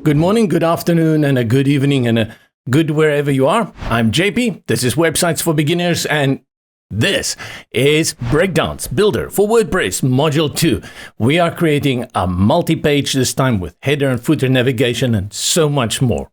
Good morning, good afternoon, and a good evening, and a good wherever you are. I'm JP. This is Websites for Beginners, and this is Breakdance Builder for WordPress Module 2. We are creating a multi-page this time with header and footer navigation and so much more.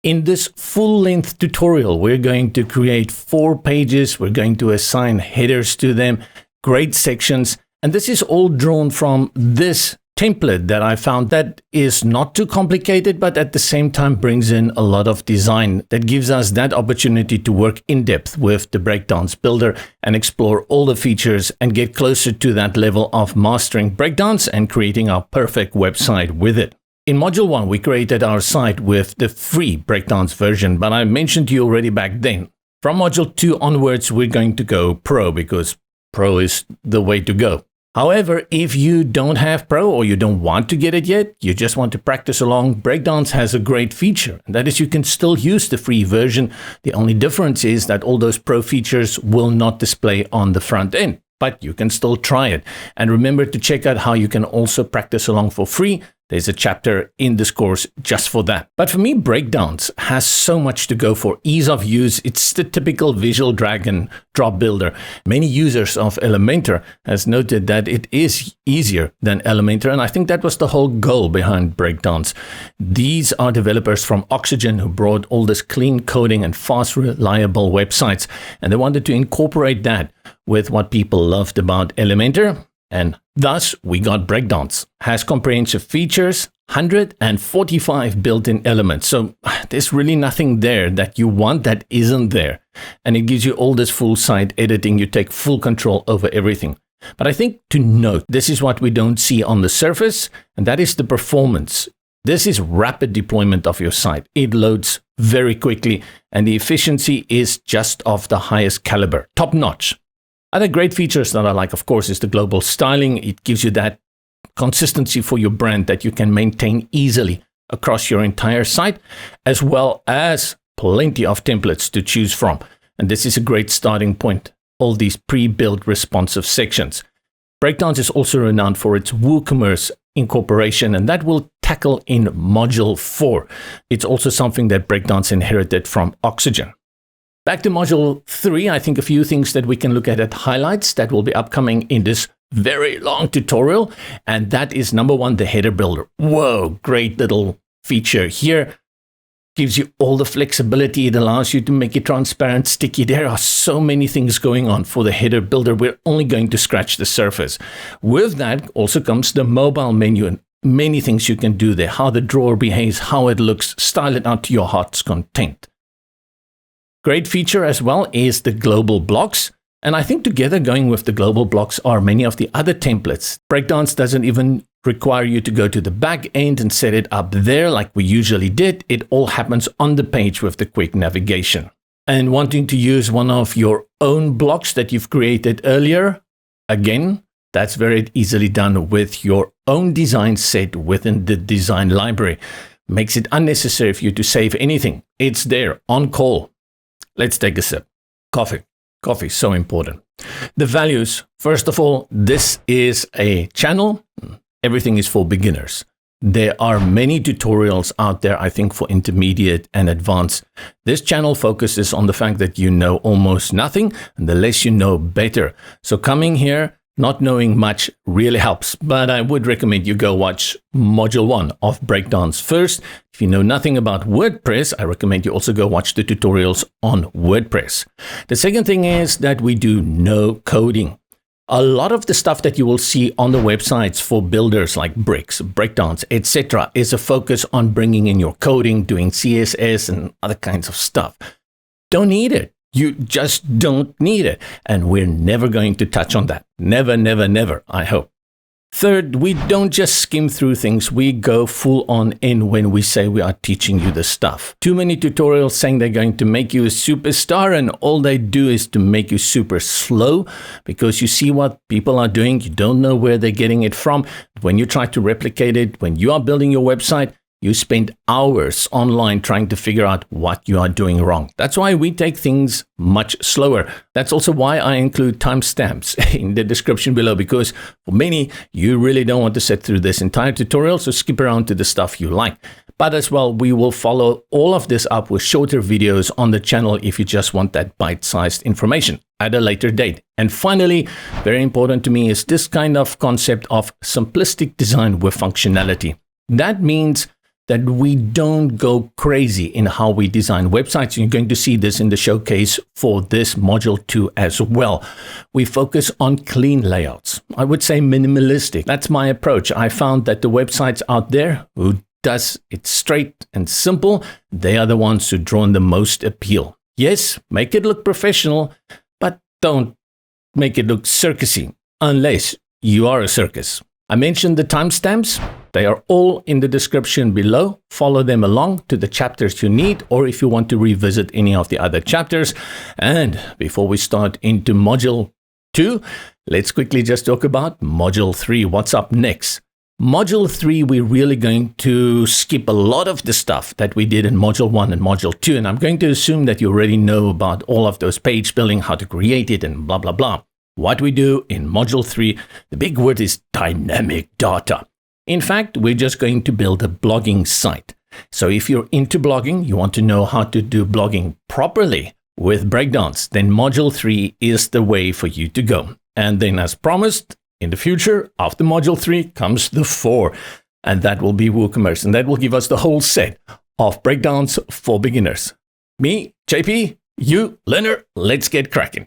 In this full-length tutorial, we're going to create 4 pages. We're going to assign headers to them, grade sections, and this is all drawn from this template that I found that is not too complicated, but at the same time brings in a lot of design that gives us that opportunity to work in depth with the Breakdance Builder and explore all the features and get closer to that level of mastering Breakdance and creating our perfect website with it. In Module 1, we created our site with the free Breakdance version, but I mentioned to you already back then. From Module 2 onwards, we're going to go Pro because Pro is the way to go. However, if you don't have Pro or you don't want to get it yet, you just want to practice along, Breakdance has a great feature, and that is you can still use the free version. The only difference is that all those Pro features will not display on the front end, but you can still try it. And remember to check out how you can also practice along for free. There's a chapter in this course just for that. But for me, Breakdance has so much to go for. Ease of use, it's the typical visual drag and drop builder. Many users of Elementor has noted that it is easier than Elementor, and I think that was the whole goal behind Breakdance. These are developers from Oxygen who brought all this clean coding and fast, reliable websites, and they wanted to incorporate that with what people loved about Elementor. And thus, we got Breakdance. Has comprehensive features, 145 built-in elements. So there's really nothing there that you want that isn't there. And it gives you all this full site editing. You take full control over everything. But I think to note, this is what we don't see on the surface, and that is the performance. This is rapid deployment of your site. It loads very quickly, and the efficiency is just of the highest caliber, top-notch. Other great features that I like, of course, is the global styling. It gives you that consistency for your brand that you can maintain easily across your entire site, as well as plenty of templates to choose from. And this is a great starting point, all these pre-built responsive sections. Breakdance is also renowned for its WooCommerce incorporation, and that will tackle in Module 4. It's also something that Breakdance inherited from Oxygen. Back to Module 3, I think a few things that we can look at highlights that will be upcoming in this very long tutorial. And that is number 1, the header builder. Whoa, great little feature here. Gives you all the flexibility. It allows you to make it transparent, sticky. There are so many things going on for the header builder. We're only going to scratch the surface. With that also comes the mobile menu and many things you can do there. How the drawer behaves, how it looks, style it out to your heart's content. Great feature as well is the global blocks. And I think together going with the global blocks are many of the other templates. Breakdance doesn't even require you to go to the back end and set it up there like we usually did. It all happens on the page with the quick navigation. And wanting to use one of your own blocks that you've created earlier, again, that's very easily done with your own design set within the design library. Makes it unnecessary for you to save anything. It's there on call. Let's take a sip. Coffee. Coffee is so important. The values. First of all, this is a channel. Everything is for beginners. There are many tutorials out there, I think, for intermediate and advanced. This channel focuses on the fact that you know almost nothing, and the less you know, better. So coming here, not knowing much really helps, but I would recommend you go watch Module 1 of Breakdance first. If you know nothing about WordPress, I recommend you also go watch the tutorials on WordPress. The second thing is that we do no coding. A lot of the stuff that you will see on the websites for builders like Bricks, Breakdance, etc. is a focus on bringing in your coding, doing CSS and other kinds of stuff. Don't need it. You just don't need it. And we're never going to touch on that. Never, never, never, I hope. Third, we don't just skim through things. We go full on in when we say we are teaching you the stuff. Too many tutorials saying they're going to make you a superstar, and all they do is to make you super slow because you see what people are doing. You don't know where they're getting it from. When you try to replicate it, when you are building your website, you spend hours online trying to figure out what you are doing wrong. That's why we take things much slower. That's also why I include timestamps in the description below, because for many, you really don't want to sit through this entire tutorial, so skip around to the stuff you like. But as well, we will follow all of this up with shorter videos on the channel if you just want that bite-sized information at a later date. And finally, very important to me is this kind of concept of simplistic design with functionality. That means that we don't go crazy in how we design websites. You're going to see this in the showcase for this module 2 as well. We focus on clean layouts. I would say minimalistic. That's my approach. I found that the websites out there who does it straight and simple, they are the ones who draw the most appeal. Yes, make it look professional, but don't make it look circusy, unless you are a circus. I mentioned the timestamps. They are all in the description below. Follow them along to the chapters you need, or if you want to revisit any of the other chapters. And before we start into module 2, let's quickly just talk about module 3. What's up next? Module 3, we're really going to skip a lot of the stuff that we did in Module 1 and Module 2, and I'm going to assume that you already know about all of those page building, how to create it, and blah, blah, blah. What we do in Module 3, the big word is dynamic data. In fact, we're just going to build a blogging site. So if you're into blogging, you want to know how to do blogging properly with Breakdance, then Module 3 is the way for you to go. And then as promised, in the future, after Module 3 comes the 4, and that will be WooCommerce, and that will give us the whole set of Breakdance for beginners. Me, JP, you, learner, let's get cracking.